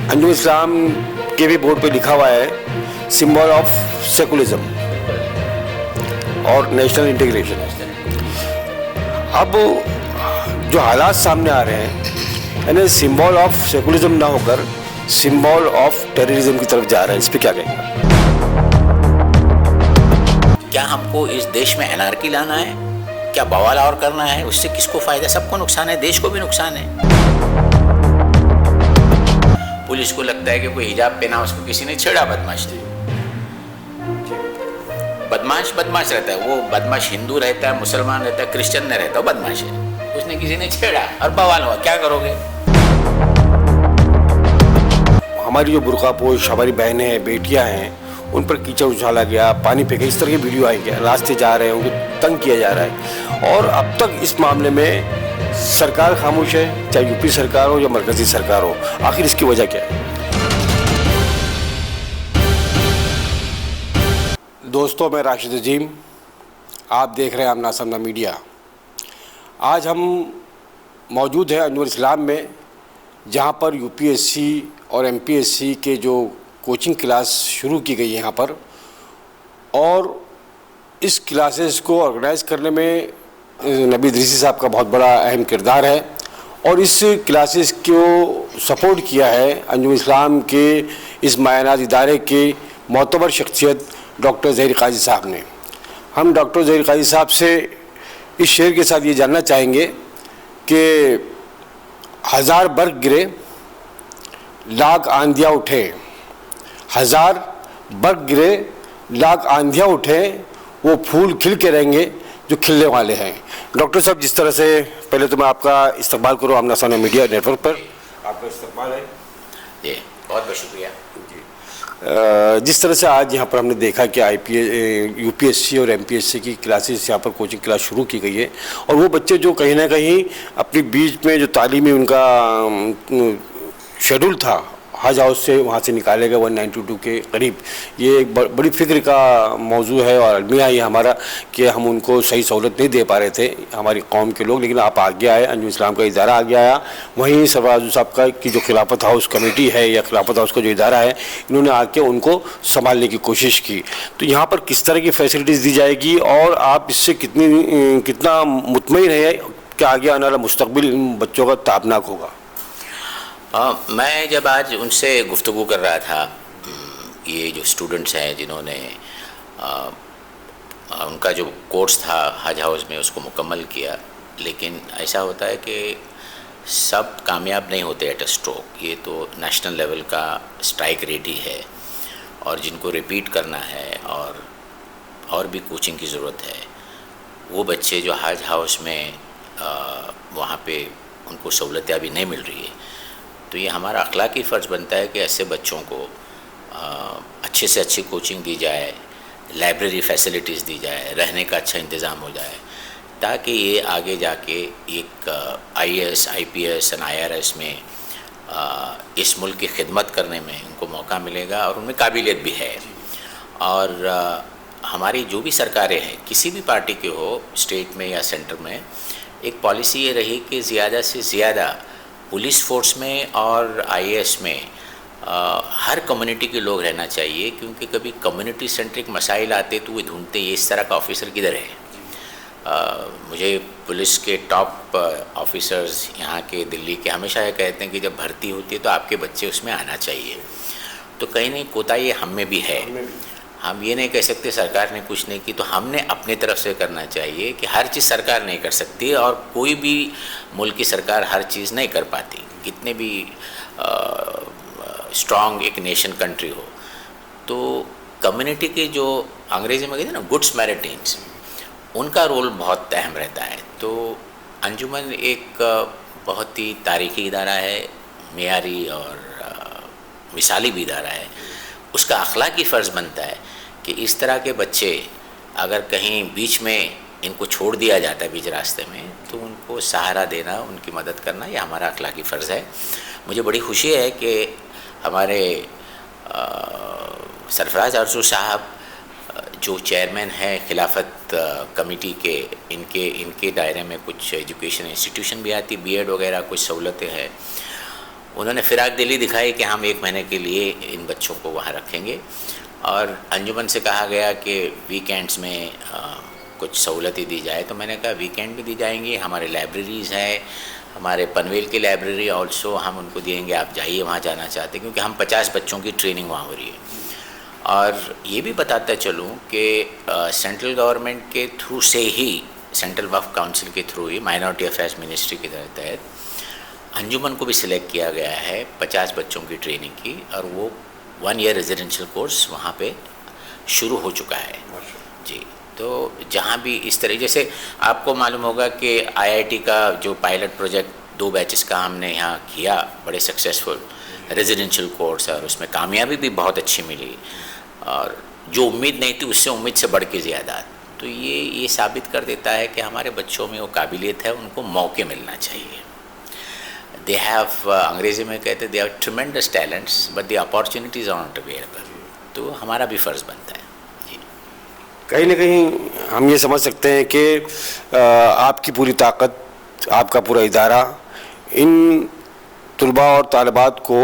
अंजुम इस्लाम के भी बोर्ड पे लिखा हुआ है सिंबल ऑफ सेकुलरिज्म और नेशनल इंटीग्रेशन। अब जो हालात सामने आ रहे हैं यानी सिंबल ऑफ सेकुलरिज्म ना होकर सिंबल ऑफ टेररिज्म की तरफ जा रहे हैं, इस पर क्या कहेंगे? क्या हमको इस देश में एनार्की लाना है? क्या बवाल और करना है? उससे किसको फायदा? सबको नुकसान है, देश को भी नुकसान है। पुलिस को लगता है कि कोई हिजाब पहना, उसको किसी ने छेड़ा, बदमाश थे। बदमाश बदमाश रहता है, वो बदमाश हिंदू रहता है, मुसलमान रहता है, क्रिश्चियन नहीं रहता, वो बदमाश है। उसने किसी ने छेड़ा और बवाल हुआ, क्या करोगे? हमारी जो बुर्कापोश हमारी बहनें हैं, बेटियां हैं, उन पर कीचड़ उछाला गया, पानी फेंका, इस तरह की वीडियो आई गया, रास्ते जा रहे हैं, उनको तंग किया जा रहा है। और अब तक इस मामले में सरकार खामोश है, चाहे यूपी सरकार हो या मरकजी सरकार हो। आखिर इसकी वजह क्या है? दोस्तों, मैं राशिद अजीम, आप देख रहे हैं आमना सामना मीडिया। आज हम मौजूद हैं अंजुम इस्लाम में, जहां पर यूपीएससी और एमपीएससी के जो कोचिंग क्लास शुरू की गई है यहाँ पर, और इस क्लासेस को ऑर्गेनाइज़ करने में नबी इदरीसी साहब का बहुत बड़ा अहम किरदार है। और इस क्लासेस को सपोर्ट किया है अंजुम इस्लाम के इस मायनात इदारे के मोतबर शख्सियत डॉक्टर ज़हीर काजी साहब ने। हम डॉक्टर ज़हीर काजी साहब से इस शेर के साथ ये जानना चाहेंगे कि 1000 बर्फ गिरे लाख आंधियाँ उठे, 1000 बर्फ गिरे लाख आंधियाँ उठे, वो फूल खिल के रहेंगे जो खिलने वाले हैं। डॉक्टर साहब, जिस तरह से पहले तो मैं आपका इस्तकबाल करूँ आमना सामना मीडिया नेटवर्क पर, आपका इस्तकबाल है जी, बहुत बहुत शुक्रिया जी। जिस तरह से आज यहाँ पर हमने देखा कि यूपीएससी और एमपीएससी की क्लासेस यहाँ पर कोचिंग क्लास शुरू की गई है, और वो बच्चे जो कहीं ना कहीं अपनी बीच में जो तालीमी उनका शेड्यूल था हज हाउस से वहाँ से निकाले गए 192 के करीब, ये एक बड़ी फिक्र का मौजू है और अलमिया ये हमारा कि हम उनको सही सहूलत नहीं दे पा रहे थे हमारी कौम के लोग। लेकिन आप आगे आए, अंजुम इस्लाम का इदारा आगे आया, वहीं सरफराज साहब का की जो खिलाफत हाउस कमेटी है या खिलाफत हाउस का जो इदारा है, इन्होंने आके उनको संभालने की कोशिश की। तो यहाँ पर किस तरह की फैसिलिटीज़ दी जाएगी और आप इससे कितना मुतमईन है कि आगे आने वाला मुस्तकबिल इन बच्चों का ताबनाक होगा? मैं जब आज उनसे गुफ्तगू कर रहा था, ये जो स्टूडेंट्स हैं जिन्होंने उनका जो कोर्स था हज हाउस में उसको मुकम्मल किया, लेकिन ऐसा होता है कि सब कामयाब नहीं होते एट अ स्ट्रोक। ये तो नेशनल लेवल का स्ट्राइक रेट ही है, और जिनको रिपीट करना है और भी कोचिंग की ज़रूरत है, वो बच्चे जो हज हाउस में वहाँ पे उनको सहूलतें अभी नहीं मिल रही है, तो ये हमारा अखलाकी फ़र्ज़ बनता है कि ऐसे बच्चों को अच्छे से अच्छी कोचिंग दी जाए, लाइब्रेरी फैसिलिटीज़ दी जाए, रहने का अच्छा इंतज़ाम हो जाए, ताकि ये आगे जाके एक आईएएस, आईपीएस और आईआरएस में इस मुल्क की खिदमत करने में उनको मौका मिलेगा और उनमें काबिलियत भी है। और हमारी जो भी सरकारें हैं, किसी भी पार्टी के हो, स्टेट में या सेंटर में, एक पॉलिसी ये रही कि ज़्यादा से ज़्यादा पुलिस फोर्स में और आईएएस में हर कम्युनिटी के लोग रहना चाहिए, क्योंकि कभी कम्युनिटी सेंट्रिक मसाइल आते तो वो ढूंढते ये इस तरह का ऑफिसर किधर है। मुझे पुलिस के टॉप ऑफिसर्स यहाँ के दिल्ली के हमेशा ये कहते हैं कि जब भर्ती होती है तो आपके बच्चे उसमें आना चाहिए। तो कहीं नहीं कोताही हम में भी है। हम ये नहीं कह सकते सरकार ने कुछ नहीं की, तो हमने अपने तरफ से करना चाहिए कि हर चीज़ सरकार नहीं कर सकती और कोई भी मुल्क की सरकार हर चीज़ नहीं कर पाती, कितने भी स्ट्रॉन्ग एक नेशन कंट्री हो। तो कम्युनिटी के जो अंग्रेज़ी में कहते हैं ना गुड समैरिटन्स, उनका रोल बहुत अहम रहता है। तो अंजुमन एक बहुत ही तारीख़ी इदारा है, मेयारी और मिसाली भी इदारा है। उसका अखलाकी फ़र्ज़ बनता है कि इस तरह के बच्चे अगर कहीं बीच में इनको छोड़ दिया जाता है बीच रास्ते में, तो उनको सहारा देना, उनकी मदद करना, ये हमारा अखलाकी फ़र्ज़ है। मुझे बड़ी खुशी है कि हमारे सरफराज अरजू साहब जो चेयरमैन हैं खिलाफत कमेटी के, इनके दायरे में कुछ एजुकेशन इंस्टीट्यूशन भी आती, बीएड वगैरह कुछ सहूलतें हैं। उन्होंने फिराक दिली दिखाई कि हम 1 महीने के लिए इन बच्चों को वहाँ रखेंगे, और अंजुमन से कहा गया कि वीकेंड्स में कुछ सहूलतें दी जाए। तो मैंने कहा वीकेंड भी दी जाएंगी, हमारे लाइब्रेरीज़ हैं, हमारे पनवेल की लाइब्रेरी ऑल्सो हम उनको देंगे, आप जाइए वहाँ जाना चाहते हैं, क्योंकि हम 50 बच्चों की ट्रेनिंग वहाँ हो रही है। और ये भी बताता चलूँ कि सेंट्रल गवर्नमेंट के थ्रू से ही, सेंट्रल वक्फ काउंसिल के थ्रू ही, माइनॉरिटी अफेयर्स मिनिस्ट्री के तहत अंजुमन को भी सिलेक्ट किया गया है 50 बच्चों की ट्रेनिंग की, और वो 1 ईयर रेजिडेंशियल कोर्स वहाँ पे शुरू हो चुका है जी। तो जहाँ भी इस तरह, जैसे आपको मालूम होगा कि IIT का जो पायलट प्रोजेक्ट 2 बैचेस का हमने यहाँ किया, बड़े सक्सेसफुल रेजिडेंशियल कोर्स, और उसमें कामयाबी भी बहुत अच्छी मिली, और जो उम्मीद नहीं थी उससे उम्मीद से बढ़ के ज़्यादा। तो ये साबित कर देता है कि हमारे बच्चों में वो काबिलियत है, उनको मौके मिलना चाहिए। दे हैव, अंग्रेज़ी में कहते हैं, they have tremendous talents but the opportunities are not available. तो हमारा भी फ़र्ज़ बनता है जी। कहीं ना कहीं हम ये समझ सकते हैं कि आपकी पूरी ताकत, आपका पूरा इदारा इन तलबा और तालिबात को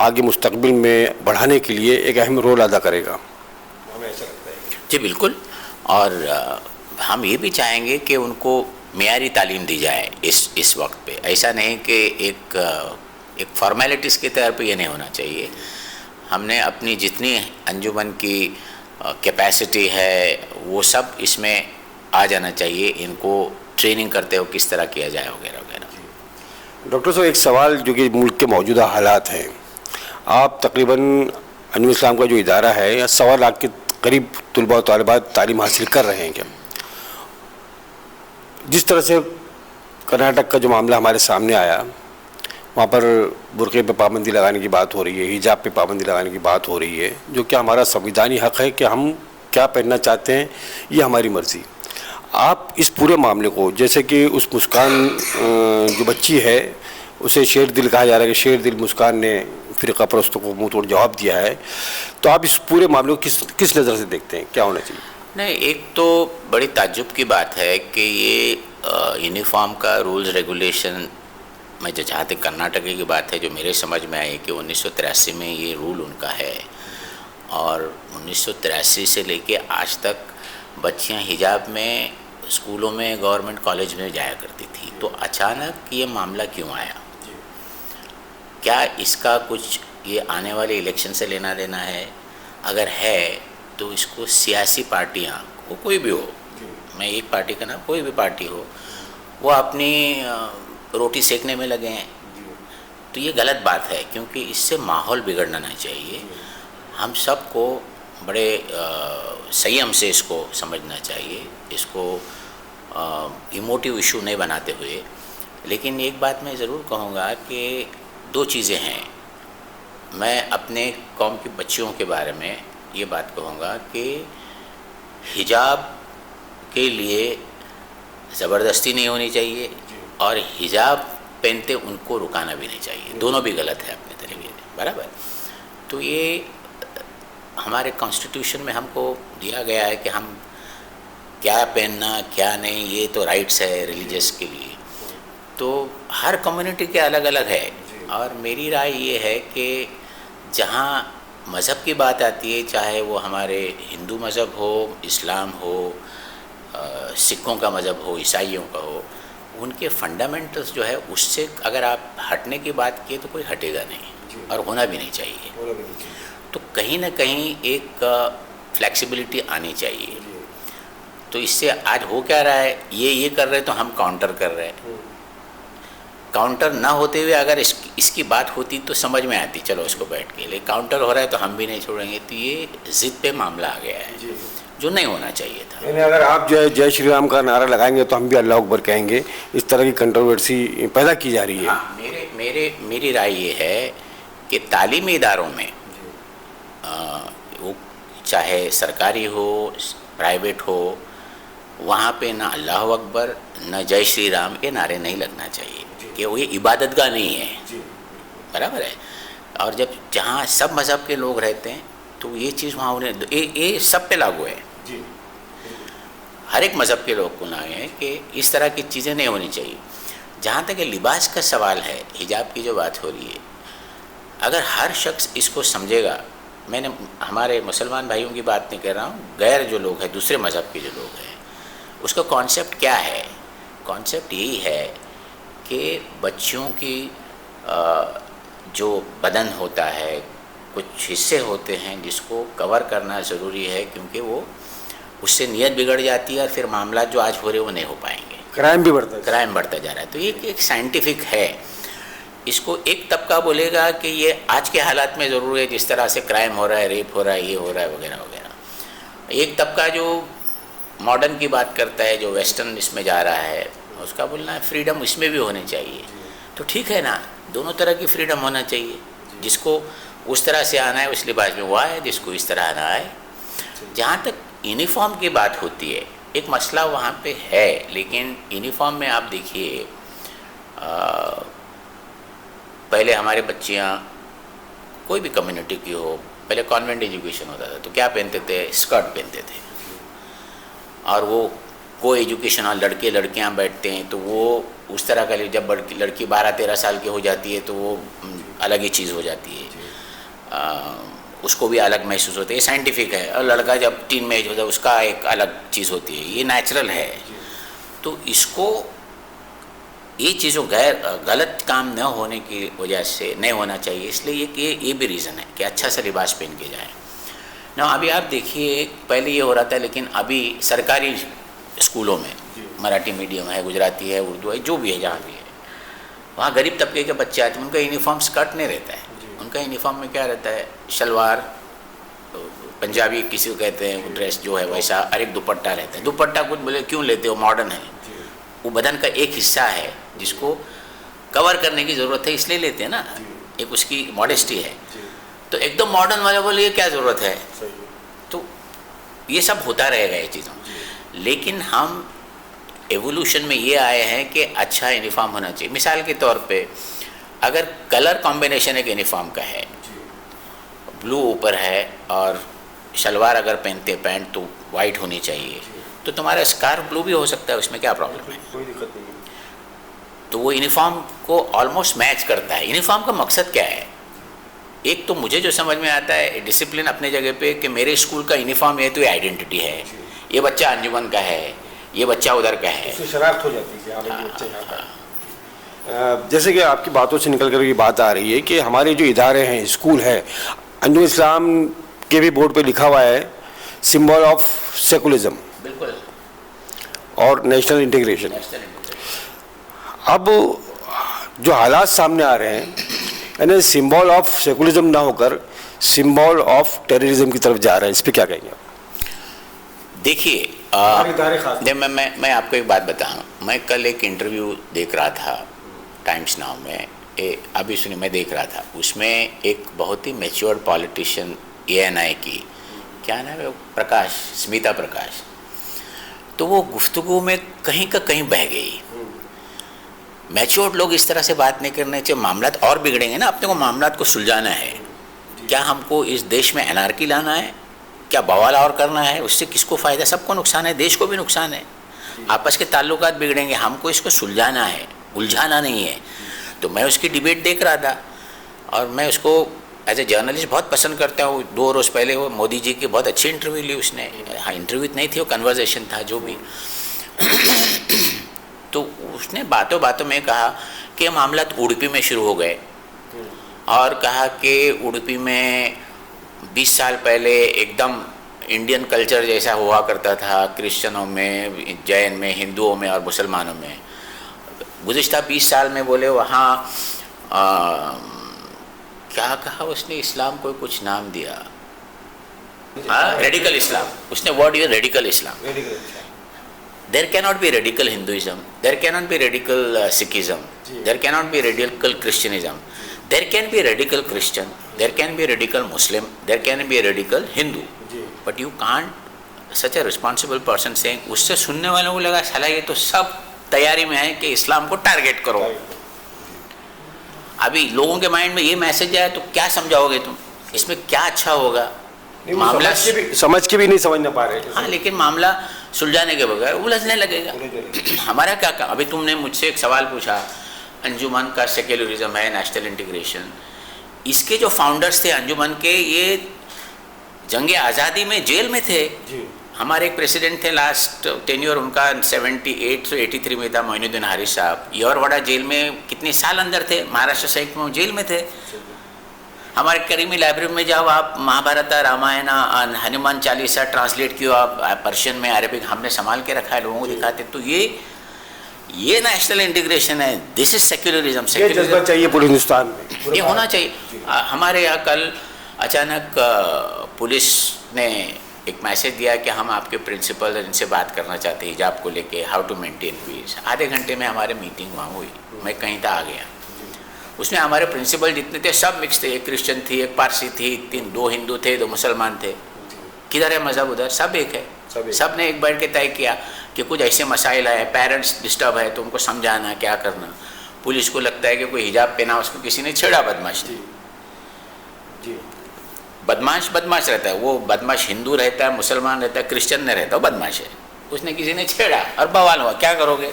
आगे मुस्तकबिल में बढ़ाने के लिए एक अहम रोल अदा करेगा, हमें ऐसा लगता है जी। बिल्कुल, और हम ये भी चाहेंगे कि उनको मेयारी तालीम दी जाए इस वक्त पे। ऐसा नहीं कि एक फॉर्मेलिटीज़ के तौर पे ये नहीं होना चाहिए। हमने अपनी जितनी अंजुमन की कैपेसिटी है वो सब इसमें आ जाना चाहिए, इनको ट्रेनिंग करते हो किस तरह किया जाए वगैरह वगैरह। डॉक्टर साहब, एक सवाल जो कि मुल्क के मौजूदा हालात हैं, आप तकरीबन अंजुमन इस्लाम का जो इदारा है, या 1.25 लाख के करीब तलबा और तालिबात तालीम हासिल कर रहे हैं क्या? जिस तरह से कर्नाटक का जो मामला हमारे सामने आया, वहाँ पर बुर्के पे पाबंदी लगाने की बात हो रही है, हिजाब पे पाबंदी लगाने की बात हो रही है, जो कि हमारा संविधानी हक़ है कि हम क्या पहनना चाहते हैं, ये हमारी मर्ज़ी। आप इस पूरे मामले को, जैसे कि उस मुस्कान जो बच्ची है उसे शेर दिल कहा जा रहा है कि शेर दिल मुस्कान ने फ़िरक़ा परस्तों को मुँह तोड़ जवाब दिया है, तो आप इस पूरे मामले को किस नज़र से देखते हैं, क्या होना चाहिए? नहीं, एक तो बड़ी ताज्जुब की बात है कि ये यूनिफॉर्म का रूल्स रेगुलेशन में, जो जहाँ तक कर्नाटक की बात है, जो मेरे समझ में आई कि 1983 में ये रूल उनका है, और 1983 से लेके आज तक बच्चियाँ हिजाब में स्कूलों में, गवर्नमेंट कॉलेज में जाया करती थी। तो अचानक ये मामला क्यों आया? क्या इसका कुछ ये आने वाले इलेक्शन से लेना देना है? अगर है तो इसको सियासी पार्टियाँ, वो कोई भी हो, मैं एक पार्टी का ना, कोई भी पार्टी हो, वो अपनी रोटी सेकने में लगे हैं, तो ये गलत बात है, क्योंकि इससे माहौल बिगड़ना नहीं चाहिए। हम सबको बड़े संयम से इसको समझना चाहिए, इसको इमोटिव इशू नहीं बनाते हुए। लेकिन एक बात मैं ज़रूर कहूँगा कि 2 चीज़ें हैं। मैं अपने कौम की बच्चियों के बारे में ये बात कहूँगा कि हिजाब के लिए ज़बरदस्ती नहीं होनी चाहिए, और हिजाब पहनते उनको रुकाना भी नहीं चाहिए। दोनों भी गलत है अपने तरीके से, बराबर। तो ये हमारे कॉन्स्टिट्यूशन में हमको दिया गया है कि हम क्या पहनना क्या नहीं, ये तो राइट्स है रिलीजियस के लिए। तो हर कम्युनिटी के अलग अलग है, और मेरी राय ये है कि जहाँ मज़हब की बात आती है, चाहे वो हमारे हिंदू मज़हब हो, इस्लाम हो, सिखों का मज़हब हो, ईसाइयों का हो, उनके फंडामेंटल्स जो है उससे अगर आप हटने की बात किए तो कोई हटेगा नहीं, और होना भी नहीं चाहिए। तो कहीं ना कहीं एक फ्लेक्सिबिलिटी आनी चाहिए। तो इससे आज हो क्या रहा है, ये कर रहे तो हम काउंटर कर रहे हैं। काउंटर ना होते हुए अगर इसकी बात होती तो समझ में आती, चलो उसको बैठ के, लेकिन काउंटर हो रहा है तो हम भी नहीं छोड़ेंगे। तो ये ज़िद पे मामला आ गया है, जो नहीं होना चाहिए था। यानी अगर आप जो है जय श्री राम का नारा लगाएंगे तो हम भी अल्लाह अकबर कहेंगे, इस तरह की कंट्रोवर्सी पैदा की जा रही है। हाँ, मेरी राय ये है कि तालीमी इदारों में वो चाहे सरकारी हो प्राइवेट हो, वहाँ पे ना अल्लाह अकबर न जय श्री राम के नारे नहीं लगना चाहिए, कि वो ये इबादतगाह नहीं है, बराबर है। और जब जहाँ सब मज़हब के लोग रहते हैं तो ये चीज़ वहाँ उन्हें ये सब पे लागू है, हर एक मज़हब के लोग को ना है कि इस तरह की चीज़ें नहीं होनी चाहिए। जहाँ तक लिबास का सवाल है, हिजाब की जो बात हो रही है, अगर हर शख्स इसको समझेगा, मैंने हमारे मुसलमान भाइयों की बात नहीं कर रहा हूँ, गैर जो लोग हैं, दूसरे मज़हब के जो लोग हैं, उसका कॉन्सेप्ट क्या है? कॉन्सेप्ट यही है कि बच्चियों की जो बदन होता है, कुछ हिस्से होते हैं जिसको कवर करना ज़रूरी है, क्योंकि वो उससे नीयत बिगड़ जाती है और फिर मामला जो आज हो रहे वो नहीं हो पाएंगे, क्राइम भी बढ़ता है, क्राइम बढ़ता जा रहा है। तो ये एक साइंटिफिक है। इसको एक तबका बोलेगा कि ये आज के हालात में ज़रूर है, जिस तरह से क्राइम हो रहा है, रेप हो रहा है, ये हो रहा है वगैरह वगैरह। एक तबका जो मॉडर्न की बात करता है, जो वेस्टर्न इसमें जा रहा है, उसका बोलना है फ्रीडम इसमें भी होनी चाहिए। तो ठीक है ना, दोनों तरह की फ्रीडम होना चाहिए। जिसको उस तरह से आना है उस लिबास में वो आए, जिसको इस तरह आना है। जहाँ तक यूनिफॉर्म की बात होती है, एक मसला वहाँ पे है, लेकिन यूनिफॉर्म में आप देखिए, पहले हमारे बच्चियाँ कोई भी कम्युनिटी की हो, पहले कॉन्वेंट एजुकेशन होता था तो क्या पहनते थे? स्कर्ट पहनते थे। और वो को एजुकेशन और लड़के लड़कियाँ बैठते हैं तो वो उस तरह का, जब लड़की 12-13 साल की हो जाती है तो वो अलग ही चीज़ हो जाती है, उसको भी अलग महसूस होता है, ये साइंटिफिक है। और लड़का जब टीन में एज होता है उसका एक अलग चीज़ होती है, ये नेचुरल है। तो इसको ये चीज़ों गलत काम न होने की वजह से नहीं होना चाहिए, इसलिए ये भी रीज़न है कि अच्छा सा लिबास पहन के जाए ना। अभी आप देखिए, पहले ये हो रहा था, लेकिन अभी सरकारी स्कूलों में मराठी मीडियम है, गुजराती है, उर्दू है, जो भी है, जहाँ भी है, वहाँ गरीब तबके के बच्चे आते हैं, उनका यूनिफॉर्म स्कर्ट नहीं रहता है। उनका यूनिफॉर्म में क्या रहता है? शलवार, पंजाबी किसी को कहते हैं ड्रेस जो है वैसा, और एक दुपट्टा रहता है। दुपट्टा कुछ बोले क्यों लेते हो, मॉडर्न है, वो बदन का एक हिस्सा है जिसको कवर करने की ज़रूरत है, इसलिए लेते हैं ना, एक उसकी मॉडेस्टी है। तो एकदम मॉडर्न वाला बोले ये क्या ज़रूरत है? तो ये सब होता रहेगा ये चीज़ों। लेकिन हम एवोल्यूशन में ये आए हैं कि अच्छा यूनिफॉर्म होना चाहिए। मिसाल के तौर पे, अगर कलर कॉम्बिनेशन एक यूनिफॉर्म का है, ब्लू ऊपर है और शलवार अगर पहनते पैंट तो वाइट होनी चाहिए, तो तुम्हारा स्कार्फ ब्लू भी हो सकता है, उसमें क्या प्रॉब्लम है? कोई दिक्कत नहीं है। तो वो यूनिफॉर्म को ऑलमोस्ट मैच करता है। यूनिफॉर्म का मकसद क्या है? एक तो मुझे जो समझ में आता है, डिसिप्लिन अपने जगह पे, कि मेरे स्कूल का यूनिफॉर्म है तो ये आइडेंटिटी है, ये बच्चा अंजुमन का है, ये बच्चा उधर का है, उससे शरारत हो जाती है कि हाँ भाई ये बच्चा यहाँ का है। जैसे कि आपकी बातों से निकल कर ये बात आ रही है कि हमारे जो इदारे हैं, स्कूल है, अंजुम इस्लाम के भी बोर्ड पे लिखा हुआ है सिंबल ऑफ सेकुलरिज्म, बिल्कुल, और नेशनल इंटीग्रेशन। अब जो हालात सामने आ रहे हैं, यानी सिंबल ऑफ सेकुलरिज्म ना होकर सिंबल ऑफ टेररिज्म की तरफ जा रहा है, इस पर क्या कहेंगे आप? देखिए, मैं आपको एक बात बताऊँ। मैं कल एक इंटरव्यू देख रहा था टाइम्स नाउ में, अभी सुनिए, मैं देख रहा था, उसमें एक बहुत ही मैच्योर्ड पॉलिटिशियन ANI की, क्या नाम है, प्रकाश, स्मिता प्रकाश, तो वो गुफ्तगू में कहीं का कहीं बह गई। मैच्योर्ड लोग इस तरह से बात नहीं करने चाहिए, मामलात और बिगड़ेंगे ना। अपने को मामलात को सुलझाना है। क्या हमको इस देश में एनार्की लाना है? क्या बवाल और करना है? उससे किसको फ़ायदा? सबको नुकसान है, देश को भी नुकसान है, आपस के ताल्लुकात बिगड़ेंगे। हमको इसको सुलझाना है, उलझाना नहीं है। तो मैं उसकी डिबेट देख रहा था और मैं उसको एज ए जर्नलिस्ट बहुत पसंद करता हूँ। 2 रोज़ पहले वो मोदी जी की बहुत अच्छी इंटरव्यू ली उसने। हाँ, इंटरव्यू नहीं थी, वो कन्वर्सेशन था, जो भी। तो उसने बातों बातों में कहा कि मामला उड़पी में शुरू हो गए, और कहा कि उड़पी में 20 साल पहले एकदम इंडियन कल्चर जैसा हुआ करता था, क्रिश्चियनों में, जैन में, हिंदुओं में और मुसलमानों में। गुज़िश्ता 20 साल में बोले वहाँ क्या कहा उसने, इस्लाम को कुछ नाम दिया, हाँ, रेडिकल इस्लाम, उसने word use radical Islam. There cannot be radical Hinduism, there cannot be radical Sikhism, there cannot be radical Christianism, there can be radical Christian, there can be radical Muslim, there can be a radical Hindu, but you can't, such a responsible person saying, उससे सुनने वालों को लगा साला ये तो सब तैयारी में है कि इस्लाम को टारगेट करो। अभी लोगों के माइंड में ये मैसेज आया तो क्या समझाओगे तुम? इसमें क्या अच्छा होगा? मामला समझ के भी नहीं समझ ना पा रहे। हाँ, लेकिन मामला सुलझाने के बगैर उलझने लगेगा। हमारा क्या काम? अभी तुमने मुझसे एक सवाल पूछा, अंजुमन का सेक्युलरिज्म है, नेशनल इंटीग्रेशन। इसके जो फाउंडर्स थे अंजुमन के, ये जंग आज़ादी में जेल में थे जी। हमारे एक प्रेसिडेंट थे, लास्ट टेन्योर उनका 78 से 83 में था, मोइनुद्दीन हारिस साहब। यवरवाड़ा जेल में कितने साल अंदर थे, महाराष्ट्र सहित में जेल में थे। हमारे करीमी लाइब्रेरी में जाओ आप, महाभारत, रामायण, हनुमान चालीसा ट्रांसलेट किया आप पर्शियन में, अरेबिक हमने संभाल के रखा है, लोगों को दिखाते। तो ये नेशनल इंटीग्रेशन है, दिस इज सेक्युलरिज्म। ये जज्बा चाहिए पूरे हिंदुस्तान में, ये होना चाहिए। हमारे यहाँ कल अचानक पुलिस ने एक मैसेज दिया कि हम आपके प्रिंसिपल इनसे बात करना चाहते हैं हिजाब को लेके, हाउ टू मेंटेन पीस। आधे घंटे में हमारे मीटिंग वहाँ हुई, मैं कहीं था आ गया। उसमें हमारे प्रिंसिपल जितने थे सब मिक्स थे, एक क्रिश्चियन थी, एक पारसी थी, 2 हिंदू थे, 2 मुसलमान थे। किधर है मज़हब, उधर सब एक है। सब ने एक बैठ के तय किया कि कुछ ऐसे मसाइल है, पेरेंट्स डिस्टर्ब है तो उनको समझाना क्या करना। पुलिस को लगता है कि कोई हिजाब पहना, उसको किसी ने छेड़ा, बदमाश ने। बदमाश रहता है वो, बदमाश हिंदू रहता है, मुसलमान रहता है, क्रिश्चियन नहीं रहता, वो बदमाश है। उसने किसी ने छेड़ा और बवाल हुआ, क्या करोगे?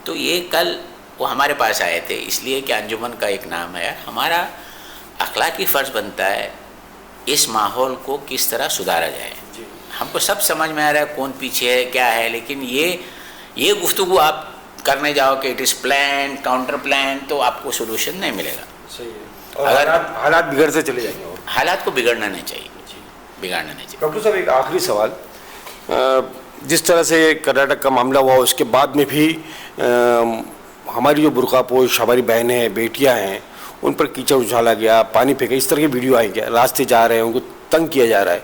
तो ये कल वो हमारे पास आए थे, इसलिए कि अंजुमन का एक नाम है। हमारा अखलाकी फ़र्ज़ बनता है इस माहौल को किस तरह सुधारा जाए। हमको सब समझ में आ रहा है कौन पीछे है, क्या है, लेकिन ये गुफ्तगू आप करने जाओ कि it is plan, counter plan, तो आपको सोल्यूशन नहीं मिलेगा। सही है। और अगर हालात बिगड़ते चले जाएंगे, हालात को बिगड़ना नहीं चाहिए, बिगाड़ना नहीं चाहिए। डॉक्टर साहब एक आखिरी सवाल, जिस तरह से कर्नाटक का मामला हुआ उसके बाद में भी हमारी जो बुर्कापोश हमारी बहनें हैं, बेटियां हैं, उन पर कीचड़ उछाला गया, पानी फेंका, इस तरह की वीडियो आई गया, रास्ते जा रहे हैं उनको तंग किया जा रहा है।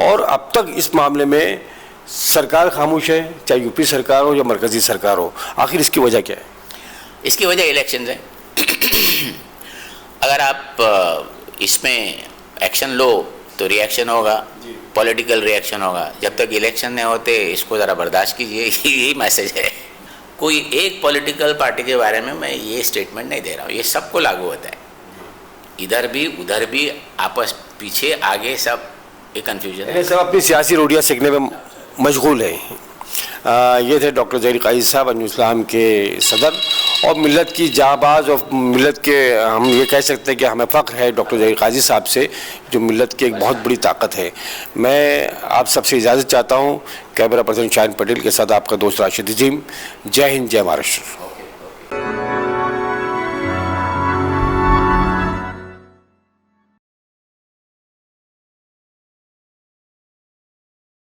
और अब तक इस मामले में सरकार खामोश है, चाहे यूपी सरकार हो या मरकज़ी सरकार हो। आखिर इसकी वजह क्या है? इसकी वजह इलेक्शन है। अगर आप इसमें एक्शन लो तो रिएक्शन होगा, पॉलिटिकल रिएक्शन होगा। जब तक इलेक्शन नहीं होते इसको ज़रा बर्दाश्त कीजिए, यही मैसेज है। कोई एक पॉलिटिकल पार्टी के बारे में मैं ये स्टेटमेंट नहीं दे रहा हूँ, ये सबको लागू होता है, इधर भी उधर भी, आपस पीछे आगे सब एक कन्फ्यूजन है। सब अपनी सियासी रोटियाँ सेकने में मशगूल है। ये थे डॉक्टर ज़हीर काजी साहब, अंजुमन इस्लाम के सदर और मिलत की जाबाज, और मिलत के हम ये कह सकते हैं कि हमें फ़ख्र है डॉक्टर ज़हीर काजी साहब से, जो मिलत की एक बहुत बड़ी ताकत है। मैं आप सबसे इजाज़त चाहता हूँ। कैमरा पर्सन शाहिन पटेल के साथ आपका दोस्त राशिद अजीम। जय हिंद, जय महाराष्ट्र।